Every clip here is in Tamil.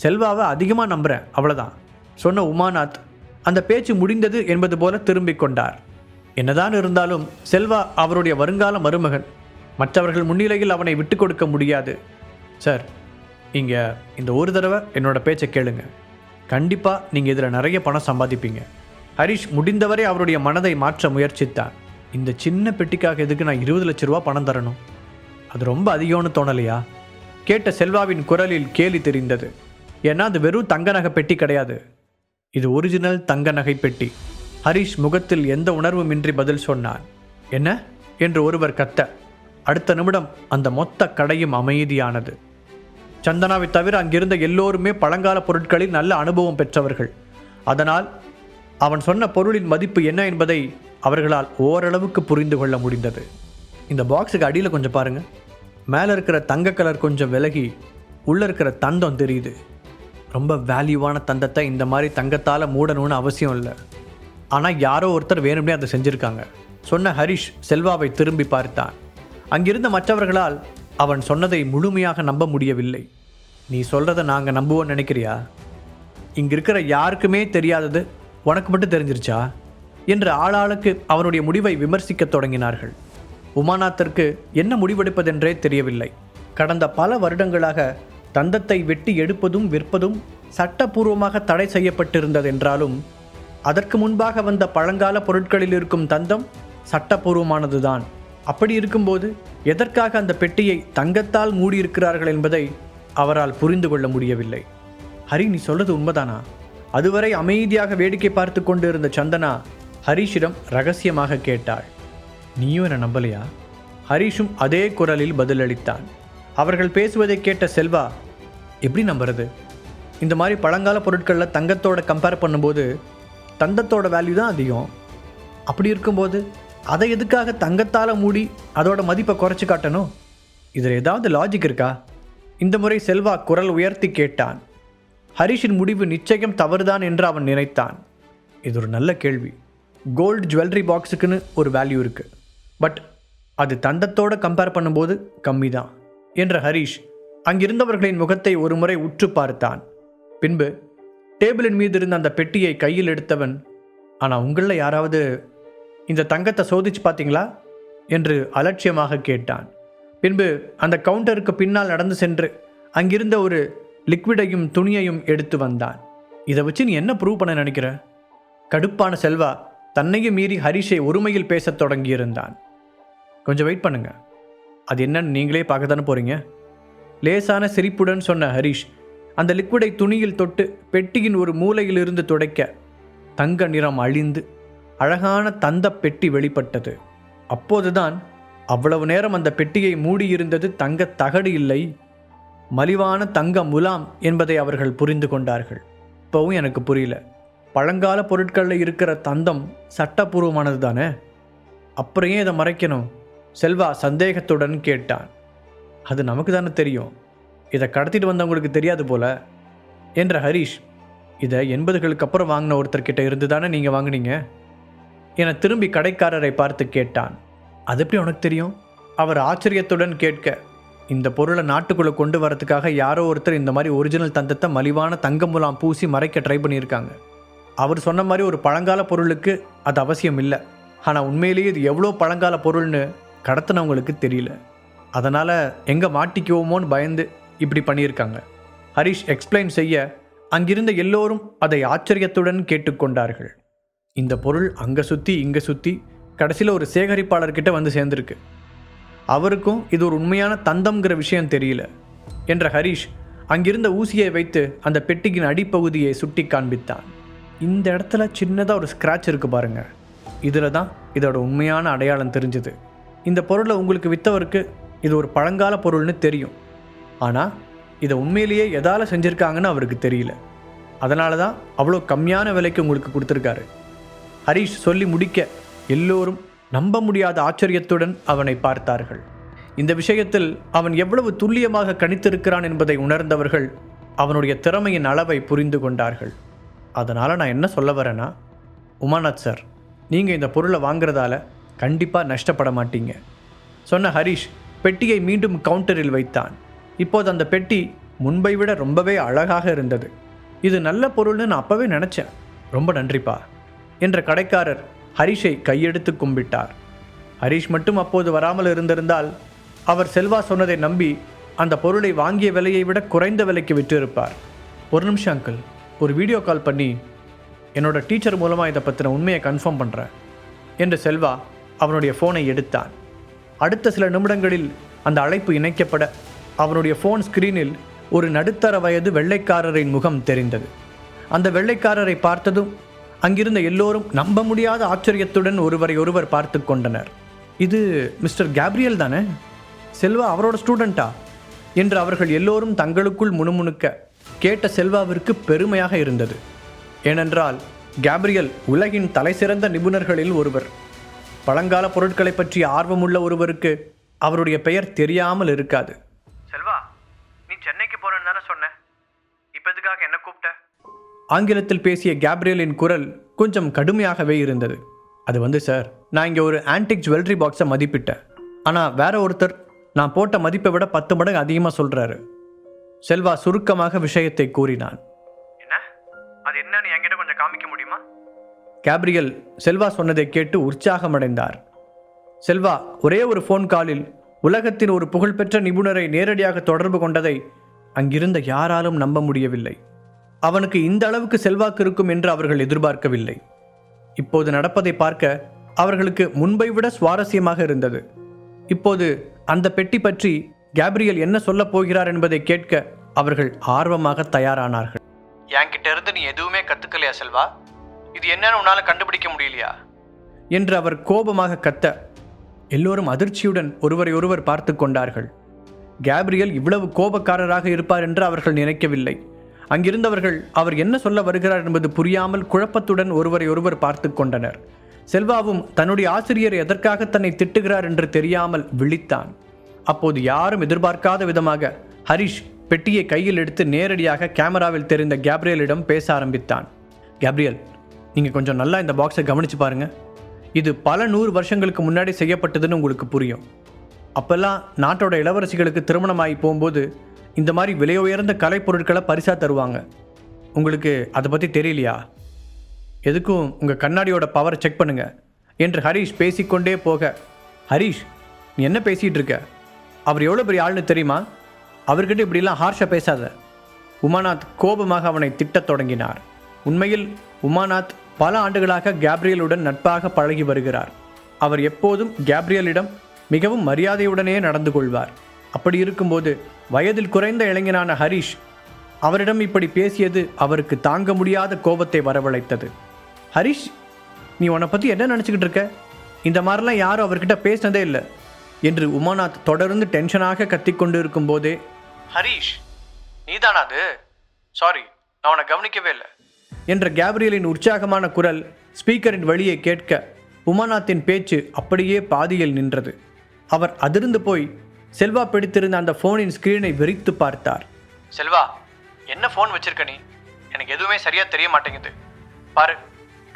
செல்வாவை அதிகமாக நம்புகிறேன், அவ்வளோதான் சொன்ன உமாநாத் அந்த பேச்சு முடிந்தது என்பது போல திரும்பிக் கொண்டார். என்னதான் இருந்தாலும் செல்வா அவருடைய வருங்கால மருமகன். மற்றவர்கள் முன்னிலையில் அவனை விட்டு கொடுக்க முடியாது. சார், இங்கே இந்த ஒரு தடவை என்னோட பேச்சை கேளுங்க. கண்டிப்பாக நீங்கள் இதில் நிறைய பணம் சம்பாதிப்பீங்க. ஹரிஷ் முடிந்தவரை அவருடைய மனதை மாற்ற முயற்சித்தார். இந்த சின்ன பெட்டிக்காக எதுக்கு நான் 20 லட்ச ரூபா பணம் தரணும்? அது ரொம்ப அதிகம்னு தோணலையா? கேட்ட செல்வாவின் குரலில் கேலி தெரிந்தது. ஏன்னா அது வெறும் தங்க நகை பெட்டி கிடையாது, இது ஒரிஜினல் தங்க நகை பெட்டி. ஹரிஷ் முகத்தில் எந்த உணர்வுமின்றி பதில் சொன்னார். என்ன என்று ஒருவர் கத்த, அடுத்த நிமிடம் அந்த மொத்த கடையும் அமைதியானது. சந்தனாவை தவிர அங்கிருந்த எல்லோருமே பழங்கால பொருட்களில் நல்ல அனுபவம் பெற்றவர்கள். அதனால் அவன் சொன்ன பொருளின் மதிப்பு என்ன என்பதை அவர்களால் ஓரளவுக்கு புரிந்து கொள்ள முடிந்தது. இந்த பாக்ஸுக்கு அடியில் கொஞ்சம் பாருங்கள். மேலே இருக்கிற தங்க கலர் கொஞ்சம் விலகி உள்ளே இருக்கிற தந்தம் தெரியுது. ரொம்ப வேல்யூவான தந்தத்தை இந்த மாதிரி தங்கத்தால் மூடணும்னு அவசியம் இல்லை. ஆனால் யாரோ ஒருத்தர் வேணும்னே அதை செஞ்சுருக்காங்க சொன்ன ஹரிஷ் செல்வாவை திரும்பி பார்த்தான். அங்கிருந்த மற்றவர்களால் அவன் சொன்னதை முழுமையாக நம்ப முடியவில்லை. நீ சொல்கிறத நாங்கள் நம்புவோன்னு நினைக்கிறியா? இங்கே இருக்கிற யாருக்குமே தெரியாதது உனக்கு மட்டும் தெரிஞ்சிருச்சா என்று ஆளாளுக்கு அவனுடைய முடிவை விமர்சிக்க தொடங்கினார்கள். உமாநாத்திற்கு என்ன முடிவெடுப்பதென்றே தெரியவில்லை. கடந்த பல வருடங்களாக தந்தத்தை வெட்டி எடுப்பதும் விற்பதும் சட்டப்பூர்வமாக தடை செய்யப்பட்டிருந்ததென்றாலும் அதற்கு முன்பாக வந்த பழங்கால பொருட்களில் இருக்கும் தந்தம் சட்டப்பூர்வமானதுதான். அப்படி இருக்கும்போது எதற்காக அந்த பெட்டியை தங்கத்தால் மூடியிருக்கிறார்கள் என்பதை அவரால் புரிந்து கொள்ள முடியவில்லை. ஹரி, நீ சொல்றது உண்மைதானா? அதுவரை அமைதியாக வேடிக்கை பார்த்து கொண்டு இருந்த சந்தனா ஹரிஷிடம் ரகசியமாக கேட்டாள். நீயும் என்னை நம்பலையா? ஹரிஷும் அதே குரலில் பதிலளித்தான். அவர்கள் பேசுவதை கேட்ட செல்வா, எப்படி நம்புறது? இந்த மாதிரி பழங்கால பொருட்களில் தங்கத்தோட கம்பேர் பண்ணும்போது தந்தத்தோட வேல்யூ தான் அதிகம். அப்படி இருக்கும்போது அதை எதுக்காக தங்கத்தால் மூடி அதோட மதிப்பை குறைச்சி காட்டணும்? இதில் ஏதாவது லாஜிக் இருக்கா? இந்த முறை செல்வா குரல் உயர்த்தி கேட்டான். ஹரிஷின் முடிவு நிச்சயம் தவறுதான் என்று அவன் நினைத்தான். இது ஒரு நல்ல கேள்வி. கோல்டு ஜுவல்லரி பாக்ஸுக்குன்னு ஒரு வேல்யூ இருக்குது, பட் அது தந்தத்தோடு கம்பேர் பண்ணும்போது கம்மி தான் என்ற ஹரிஷ் அங்கிருந்தவர்களின் முகத்தை ஒரு முறை உற்று பார்த்தான். பின்பு டேபிளின் மீது இருந்த அந்த பெட்டியை கையில் எடுத்தவன், ஆனால் உங்களில் யாராவது இந்த தங்கத்தை சோதிச்சு பார்த்தீங்களா என்று அலட்சியமாக கேட்டான். பின்பு அந்த கவுண்டருக்கு பின்னால் நடந்து சென்று அங்கிருந்த ஒரு லிக்விடையும் துணியையும் எடுத்து வந்தான். இதை வச்சு நீ என்ன ப்ரூவ் பண்ண நினைக்கிற? கடுப்பான செல்வா தன்னையும் மீறி ஹரிஷை ஒருமையில் பேசத் தொடங்கியிருந்தான். கொஞ்சம் வெயிட் பண்ணுங்க, அது என்னன்னு நீங்களே பார்க்க தானே போறீங்க. லேசான சிரிப்புடன் சொன்ன ஹரிஷ் அந்த லிக்விடை துணியில் தொட்டு பெட்டியின் ஒரு மூலையிலிருந்து துடைக்க தங்க நிறம் அழிந்து அழகான தந்த பெட்டி வெளிப்பட்டது. அப்போதுதான் அவ்வளவு நேரம் அந்த பெட்டியை மூடியிருந்தது தங்க தகடு இல்லை, மலிவான தங்க முலாம் என்பதை அவர்கள் புரிந்து கொண்டார்கள். இப்போவும் எனக்கு புரியல, பழங்கால பொருட்களில் இருக்கிற தந்தம் சட்டப்பூர்வமானது தானே, அப்புறம் ஏன் இதை மறைக்கணும்? செல்வா சந்தேகத்துடன் கேட்டான். அது நமக்கு தானே தெரியும், இதை கடத்திட்டு வந்தவங்களுக்கு தெரியாது போல என்ற ஹரிஷ், இதை 80களுக்கு அப்புறம் வாங்கின ஒருத்தர்கிட்ட இருந்து தானே நீங்கள் வாங்கினீங்க என திரும்பி கடைக்காரரை பார்த்து கேட்டான். அது எப்படி உனக்கு தெரியும்? அவர் ஆச்சரியத்துடன் கேட்க, இந்த பொருளை நாட்டுக்குள்ளே கொண்டு வரதுக்காக யாரோ ஒருத்தர் இந்த மாதிரி ஒரிஜினல் தந்தத்தை மலிவான தங்க முலாம் பூசி மறைக்க ட்ரை பண்ணியிருக்காங்க. அவர் சொன்ன மாதிரி ஒரு பழங்கால பொருளுக்கு அது அவசியம் இல்லை, ஆனால் உண்மையிலேயே இது எவ்வளோ பழங்கால பொருள்னு கடத்தினவங்களுக்கு தெரியல, அதனால் எங்கே மாட்டிக்குவோமோன்னு பயந்து இப்படி பண்ணியிருக்காங்க. ஹரிஷ் எக்ஸ்பிளைன் செய்ய அங்கிருந்த எல்லோரும் அதை ஆச்சரியத்துடன் கேட்டுக்கொண்டார்கள். இந்த பொருள் அங்கே சுற்றி இங்கே சுற்றி கடைசியில் ஒரு சேகரிப்பாளர்கிட்ட வந்து சேர்ந்துருக்கு, அவருக்கும் இது ஒரு உண்மையான தந்தம்ங்கிற விஷயம் தெரியல என்ற ஹரிஷ் அங்கிருந்த ஊசியை வைத்து அந்த பெட்டியின் அடிப்பகுதியை சுட்டி காண்பித்தான். இந்த இடத்துல சின்னதாக ஒரு ஸ்க்ராட்ச் இருக்குது பாருங்க, இதில் தான் இதோட உண்மையான அடையாளம் தெரிஞ்சுது. இந்த பொருளை உங்களுக்கு விற்றவருக்கு இது ஒரு பழங்கால பொருள்னு தெரியும், ஆனால் இதை உண்மையிலேயே எதால் செஞ்சுருக்காங்கன்னு அவருக்கு தெரியல, அதனால தான் அவ்வளோ கம்மியான விலைக்கு உங்களுக்கு கொடுத்துருக்காரு. ஹரிஷ் சொல்லி முடிக்க எல்லோரும் நம்ப முடியாத ஆச்சரியத்துடன் அவனை பார்த்தார்கள். இந்த விஷயத்தில் அவன் எவ்வளவு துல்லியமாக கணித்திருக்கிறான் என்பதை உணர்ந்தவர்கள் அவனுடைய திறமையின் அளவை புரிந்து கொண்டார்கள். அதனால் நான் என்ன சொல்ல வரேன்னா, உமாநாத் சார், நீங்கள் இந்த பொருளை வாங்குறதால கண்டிப்பாக நஷ்டப்பட மாட்டீங்க சொன்ன ஹரிஷ் பெட்டியை மீண்டும் கவுண்டரில் வைத்தான். இப்போது அந்த பெட்டி முன்பை விட ரொம்பவே அழகாக இருந்தது. இது நல்ல பொருள்னு நான் அப்பவே நினச்சேன். ரொம்ப நன்றிப்பா என்ற கடைக்காரர் ஹரிஷை கையெடுத்து கும்பிட்டார். ஹரிஷ் மட்டும் அப்போது வராமல் இருந்திருந்தால் அவர் செல்வா சொன்னதை நம்பி அந்த பொருளை வாங்கிய விலையை விட குறைந்த விலைக்கு விற்றிருப்பார். ஒரு நிமிஷம் அங்கிள், ஒரு வீடியோ கால் பண்ணி என்னோட டீச்சர் மூலமாக இதை பற்றின உண்மையை கன்ஃபார்ம் பண்ணுறேன் என்று செல்வா அவனுடைய ஃபோனை எடுத்தான். அடுத்த சில நிமிடங்களில் அந்த அழைப்பு இணைக்கப்பட அவனுடைய ஃபோன் ஸ்கிரீனில் ஒரு நடுத்தர வயது வெள்ளைக்காரரின் முகம் தெரிந்தது. அந்த வெள்ளைக்காரரை பார்த்ததும் அங்கிருந்த எல்லோரும் நம்ப முடியாத ஆச்சரியத்துடன் ஒருவரை ஒருவர் பார்த்து கொண்டனர். இது மிஸ்டர் கேப்ரியல் தானே? செல்வா அவரோட ஸ்டூடெண்ட்டா என்று அவர்கள் எல்லோரும் தங்களுக்குள் முணுமுணுக்க கேட்ட செல்வாவிற்கு பெருமையாக இருந்தது. ஏனென்றால் கேப்ரியல் உலகின் தலைசிறந்த நிபுணர்களில் ஒருவர். பழங்கால பொருட்களை பற்றிய ஆர்வமுள்ள ஒருவருக்கு அவருடைய பெயர் தெரியாமல் இருக்காது. செல்வா, நீ சென்னைக்கு போறேன்னு தானே சொன்ன, இப்போ எதுக்காக என்ன கூப்பிட்ட? ஆங்கிலத்தில் பேசிய கேப்ரியலின் குரல் கொஞ்சம் கடுமையாகவே இருந்தது. அது சார், நான் இங்கே ஒரு ஆன்டிக் ஜுவல்லரி பாக்ஸை மதிப்பிட்டேன். ஆனால் வேற ஒருத்தர் நான் போட்ட மதிப்பை விட 10 மடங்கு அதிகமாக சொல்கிறாரு. செல்வா சுருக்கமாக விஷயத்தை கூறினான். என்ன? அது என்னன்னு என்கிட்ட கொஞ்சம் காமிக்க முடியுமா? கேப்ரியல் செல்வா சொன்னதை கேட்டு உற்சாகமடைந்தார். செல்வா ஒரே ஒரு ஃபோன் காலில் உலகத்தின் ஒரு புகழ்பெற்ற நிபுணரை நேரடியாக தொடர்பு கொண்டதை அங்கிருந்த யாராலும் நம்ப முடியவில்லை. அவனுக்கு இந்த அளவுக்கு செல்வாக்கு இருக்கும் என்று அவர்கள் எதிர்பார்க்கவில்லை. இப்போது நடப்பதை பார்க்க அவர்களுக்கு முன்பை விட சுவாரஸ்யமாக இருந்தது. இப்போது அந்த பெட்டி பற்றி கேப்ரியல் என்ன சொல்லப் போகிறார் என்பதை கேட்க அவர்கள் ஆர்வமாக தயாரானார்கள். என்கிட்ட இருந்து நீ எதுவுமே கத்துக்கலையா செல்வா? இது என்னன்னு உன்னால கண்டுபிடிக்க முடியலையா என்று அவர் கோபமாக கத்த எல்லோரும் அதிர்ச்சியுடன் ஒருவரை ஒருவர் பார்த்து கொண்டார்கள். கேப்ரியல் இவ்வளவு கோபக்காரராக இருப்பார் என்று அவர்கள் நினைக்கவில்லை. அங்கிருந்தவர்கள் அவர் என்ன சொல்ல வருகிறார் என்பது புரியாமல் குழப்பத்துடன் ஒருவரை ஒருவர் பார்த்து கொண்டனர். செல்வாவும் தன்னுடைய ஆசிரியர் எதற்காக தன்னை திட்டுகிறார் என்று தெரியாமல் விழித்தான். அப்போது யாரும் எதிர்பார்க்காத விதமாக ஹரிஷ் பெட்டியை கையில் எடுத்து நேரடியாக கேமராவில் தெரிந்த கேப்ரியலிடம் பேச ஆரம்பித்தான். கேப்ரியல், நீங்கள் கொஞ்சம் நல்லா இந்த பாக்ஸை கவனித்து பாருங்கள். இது பல 100 வருஷங்களுக்கு முன்னாடி செய்யப்பட்டதுன்னு உங்களுக்கு புரியும். அப்போல்லாம் நாட்டோட இளவரசிகளுக்கு திருமணமாகி போகும்போது இந்த மாதிரி விலை உயர்ந்த கலைப்பொருட்களை பரிசாக தருவாங்க. உங்களுக்கு அதை பற்றி தெரியலையா? எதுக்கும் உங்கள் கண்ணாடியோட பவரை செக் பண்ணுங்க என்று ஹரிஷ் பேசிக்கொண்டே போக, ஹரிஷ் நீ என்ன பேசிகிட்டு இருக்க? அவர் எவ்வளோ பெரிய ஆள்னு தெரியுமா? அவர்கிட்ட இப்படிலாம் ஹார்ஷாக பேசாத. உமாநாத் கோபமாக அவனை திட்டத் தொடங்கினார். உண்மையில் உமாநாத் பல ஆண்டுகளாக கேப்ரியலுடன் நட்பாக பழகி வருகிறார். அவர் எப்போதும் கேப்ரியலிடம் மிகவும் மரியாதையுடனே நடந்து கொள்வார். அப்படி இருக்கும்போது வயதில் குறைந்த இளைஞனான ஹரிஷ் அவரிடம் இப்படி பேசியது அவருக்கு தாங்க முடியாத கோபத்தை வரவழைத்தது. ஹரிஷ், நீ உன்னை பற்றி என்ன நினச்சிக்கிட்டு இருக்க? இந்த மாதிரிலாம் யாரும் அவர்கிட்ட பேசினதே இல்லை என்று உமாநாத் தொடர்ந்து டென்ஷனாக கத்திக்கொண்டு இருக்கும் போதே, ஹரிஷ் நீதானா அது? சாரி, நான் உன்னை கவனிக்கவே இல்லை என்ற கேப்ரியலின் உற்சாகமான குரல் ஸ்பீக்கரின் வழியே கேட்க உமாநாத்தின் பேச்சு அப்படியே பாதியில் நின்றது. அவர் அதிர்ந்து போய் செல்வா பிடித்திருந்த அந்த ஃபோனின் ஸ்கிரீனை விரித்து பார்த்தார். செல்வா, என்ன ஃபோன் வச்சிருக்க நீ? எனக்கு எதுவுமே சரியா தெரிய மாட்டேங்குது. பாரு,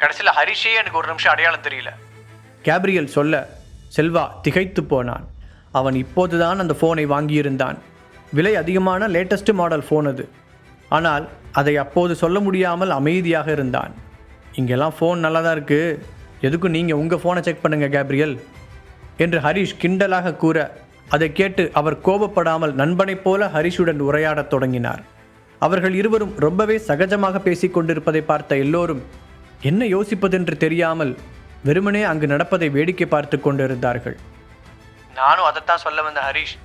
கடைசியில் ஹரிஷே எனக்கு ஒரு நிமிஷம் அடையாளம் தெரியல. கேப்ரியல் சொல்ல செல்வா திகைத்து போனான். அவன் இப்போதுதான் அந்த ஃபோனை வாங்கியிருந்தான். விலை அதிகமான லேட்டஸ்ட் மாடல் ஃபோன் அது. ஆனால் அதை அப்போது சொல்ல முடியாமல் அமைதியாக இருந்தான். இங்கெல்லாம் ஃபோன் நல்லா தான் இருக்குது, எதுக்கும் நீங்கள் உங்கள் ஃபோனை செக் பண்ணுங்கள் கேப்ரியல் என்று ஹரிஷ் கிண்டலாக கூற, அதை கேட்டு அவர் கோபப்படாமல் நண்பனைப் போல ஹரிஷுடன் உரையாடத் தொடங்கினார். அவர்கள் இருவரும் ரொம்பவே சகஜமாக பேசிக் கொண்டிருப்பதை பார்த்த எல்லோரும் என்ன யோசிப்பதென்று தெரியாமல் வெறுமனே அங்கு நடப்பதை வேடிக்கை பார்த்து கொண்டிருந்தார்கள். நானும் அதைத்தான் சொல்ல வந்த ஹரிஷ்.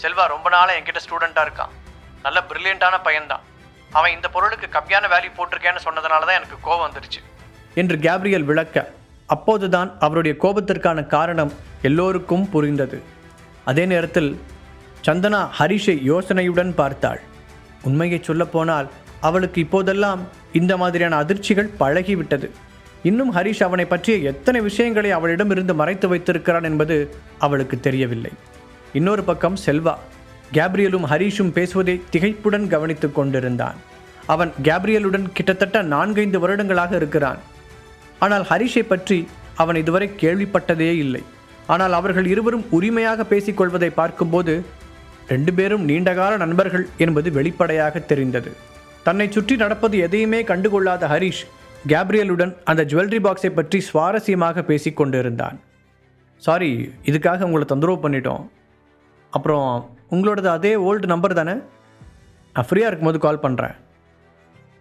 செல்வா ரொம்ப நாளாக என்கிட்ட ஸ்டூடெண்ட்டாக இருக்கான். நல்ல பிரில்லியண்டான பையன்தான். அவன் இந்த பொருளுக்கு கம்மியான வேல்யூ போட்டிருக்கேன்னு சொன்னதுனால தான் எனக்கு கோபம் வந்துருச்சு என்று கேப்ரியல் விளக்க, அப்போதுதான் அவருடைய கோபத்திற்கான காரணம் எல்லோருக்கும் புரிந்தது. அதே நேரத்தில் சந்தனா ஹரிஷை யோசனையுடன் பார்த்தாள். உண்மையை சொல்லப்போனால் அவளுக்கு இப்போதெல்லாம் இந்த மாதிரியான அதிர்ச்சிகள் பழகிவிட்டது. இன்னும் ஹரிஷ் அவனை பற்றிய எத்தனை விஷயங்களை அவளிடமிருந்து மறைத்து வைத்திருக்கிறான் என்பது அவளுக்கு தெரியவில்லை. இன்னொரு பக்கம் செல்வா கேப்ரியலும் ஹரிஷும் பேசுவதை திகைப்புடன் கவனித்து கொண்டிருந்தான். அவன் கேப்ரியலுடன் கிட்டத்தட்ட 4-5 வருடங்களாக இருக்கிறான். ஆனால் ஹரிஷை பற்றி அவன் இதுவரை கேள்விப்பட்டதே இல்லை. ஆனால் அவர்கள் இருவரும் உரிமையாக பேசிக்கொள்வதை பார்க்கும்போது 2 பேரும் நீண்டகால நண்பர்கள் என்பது வெளிப்படையாக தெரிந்தது. தன்னை சுற்றி நடப்பது எதையுமே கண்டுகொள்ளாத ஹரிஷ் கேப்ரியலுடன் அந்த ஜுவல்லரி பாக்ஸை பற்றி சுவாரஸ்யமாக பேசி கொண்டிருந்தான். சாரி, இதுக்காக உங்களை தொந்தரவு பண்ணிட்டோம். அப்புறம் உங்களோடது அதே ஓல்டு நம்பர் தானே? நான் ஃப்ரீயாக இருக்கும்போது கால் பண்ணுறேன்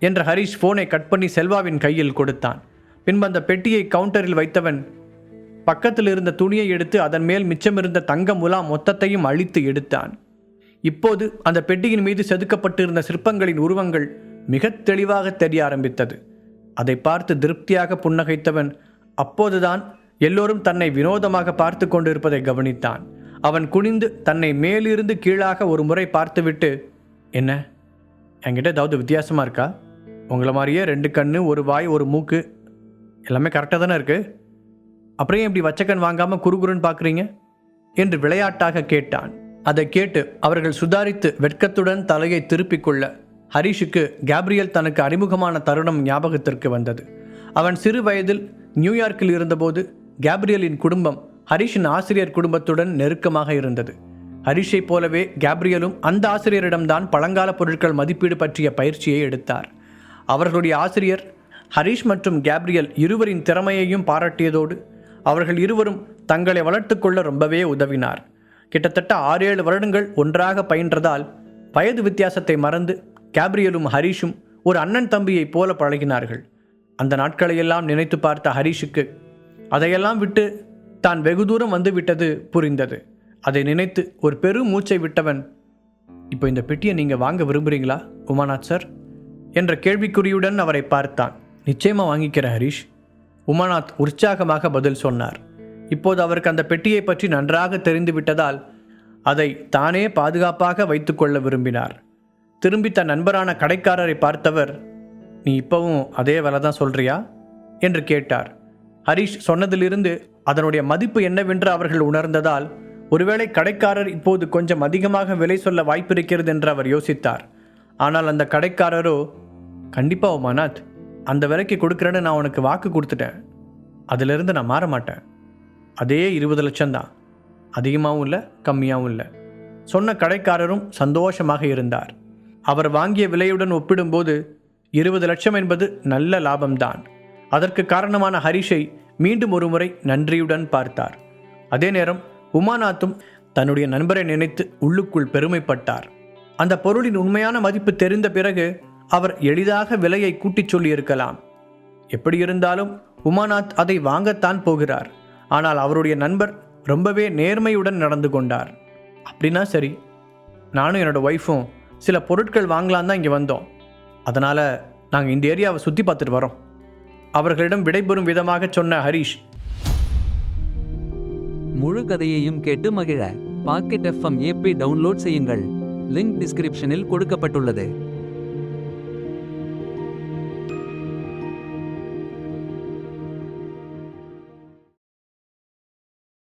என்ற ஹரிஷ் ஃபோனை கட் பண்ணி செல்வாவின் கையில் கொடுத்தான். பின்பு அந்த பெட்டியை கவுண்டரில் வைத்தவன் பக்கத்தில் இருந்த துணியை எடுத்து அதன் மேல் மிச்சமிருந்த தங்க முலாம் மொத்தத்தையும் அழித்து எடுத்தான். இப்போது அந்த பெட்டியின் மீது செதுக்கப்பட்டிருந்த சிற்பங்களின் உருவங்கள் மிக தெளிவாக தெரிய ஆரம்பித்தது. அதை பார்த்து திருப்தியாக புன்னகைத்தவன் அப்போதுதான் எல்லோரும் தன்னை வினோதமாக பார்த்து கொண்டிருப்பதை கவனித்தான். அவன் குனிந்து தன்னை மேலிருந்து கீழாக ஒரு முறை பார்த்துவிட்டு, என்ன என்கிட்ட ஏதாவது வித்தியாசமாக இருக்கா? உங்களை மாதிரியே 2 கண்ணு, 1 வாய், 1 மூக்கு, எல்லாமே கரெக்டாக தானே இருக்குது. அப்புறம் இப்படி வச்சக்கண் வாங்காமல் குறுகுறுன்னு பார்க்குறீங்க என்று விளையாட்டாக கேட்டான். அதை கேட்டு அவர்கள் சுதாரித்து வெட்கத்துடன் தலையை திருப்பிக் கொள்ள ஹரிஷுக்கு கேப்ரியல் தனக்கு அறிமுகமான தருணம் ஞாபகத்திற்கு வந்தது. அவன் சிறு வயதில் நியூயார்க்கில் இருந்தபோது கேப்ரியலின் குடும்பம் ஹரிஷின் ஆசிரியர் குடும்பத்துடன் நெருக்கமாக இருந்தது. ஹரிஷை போலவே கேப்ரியலும் அந்த ஆசிரியரிடம்தான் பழங்கால பொருட்கள் மதிப்பீடு பற்றிய பயிற்சியை எடுத்தார். அவர்களுடைய ஆசிரியர் ஹரிஷ் மற்றும் கேப்ரியல் இருவரின் திறமையையும் பாராட்டியதோடு அவர்கள் இருவரும் தங்களை வளர்த்து கொள்ள ரொம்பவே உதவினார். கிட்டத்தட்ட 6-7 வருடங்கள் ஒன்றாக பயின்றதால் வயது வித்தியாசத்தை மறந்து கேப்ரியலும் ஹரிஷும் ஒரு அண்ணன் தம்பியைப் போல பழகினார்கள். அந்த நாட்களையெல்லாம் நினைத்து பார்த்த ஹரிஷுக்கு அதையெல்லாம் விட்டு தான் வெகு தூரம் வந்து விட்டது புரிந்தது. அதை நினைத்து ஒரு பெரும் மூச்சை விட்டவன், இப்போ இந்த பெட்டியை நீங்கள் வாங்க விரும்புகிறீங்களா உமாநாத் சார் என்ற கேள்விக்குறியுடன் அவரை பார்த்தான். நிச்சயமாக வாங்கிக்கிற ஹரிஷ், உமாநாத் உற்சாகமாக பதில் சொன்னார். இப்போது அவருக்கு அந்த பெட்டியை பற்றி நன்றாக தெரிந்து விட்டதால் அதை தானே பாதுகாப்பாக வைத்துக்கொள்ள விரும்பினார். திரும்பி தன் நண்பரான கடைக்காரரை பார்த்தவர், நீ இப்போவும் அதே விலை தான் சொல்றியா என்று கேட்டார். ஹரிஷ் சொன்னதிலிருந்து அதனுடைய மதிப்பு என்னவென்று அவர்கள் உணர்ந்ததால் ஒருவேளை கடைக்காரர் இப்போது கொஞ்சம் அதிகமாக விலை சொல்ல வாய்ப்பிருக்கிறது என்று அவர் யோசித்தார். ஆனால் அந்த கடைக்காரரோ, கண்டிப்பாக உமாநாத், அந்த விலைக்கு கொடுக்குறேன்னு நான் உனக்கு வாக்கு கொடுத்துட்டேன், அதிலிருந்து நான் மாற மாட்டேன். அதே 20 லட்சம் தான், அதிகமாகவும் இல்லை கம்மியாகவும் இல்லை சொன்ன கடைக்காரரும் சந்தோஷமாக இருந்தார். அவர் வாங்கிய விலையுடன் ஒப்பிடும்போது 20 லட்சம் என்பது நல்ல லாபம்தான். அதற்கு காரணமான ஹரிஷை மீண்டும் ஒரு முறை நன்றியுடன் பார்த்தார். அதே நேரம் உமாநாத்தும் தன்னுடைய நண்பரை நினைத்து உள்ளுக்குள் பெருமைப்பட்டார். அந்த பொருளின் உண்மையான மதிப்பு தெரிந்த பிறகு அவர் எளிதாக விலையை கூட்டிச் சொல்லியிருக்கலாம். எப்படி இருந்தாலும் உமாநாத் அதை வாங்கத்தான் போகிறார். ஆனால் அவருடைய நண்பர் ரொம்பவே நேர்மையுடன் நடந்து கொண்டார். அப்படின்னா சரி, நானும் என்னோட ஒய்ஃபும் சில பொருட்கள் வாங்கலாம் தான் இங்கே வந்தோம், அதனால் நாங்கள் இந்த ஏரியாவை சுற்றி பார்த்துட்டு வரோம் அவர்களிடம் விடைபெறும் விதமாக சொன்ன ஹரிஷ், முழு கதையையும் கேட்டு மகிழ பாக்கெட் FM ஆப்பை டவுன்லோட் செய்யுங்கள். லிங்க் டிஸ்கிரிப்ஷனில் கொடுக்கப்பட்டுள்ளது.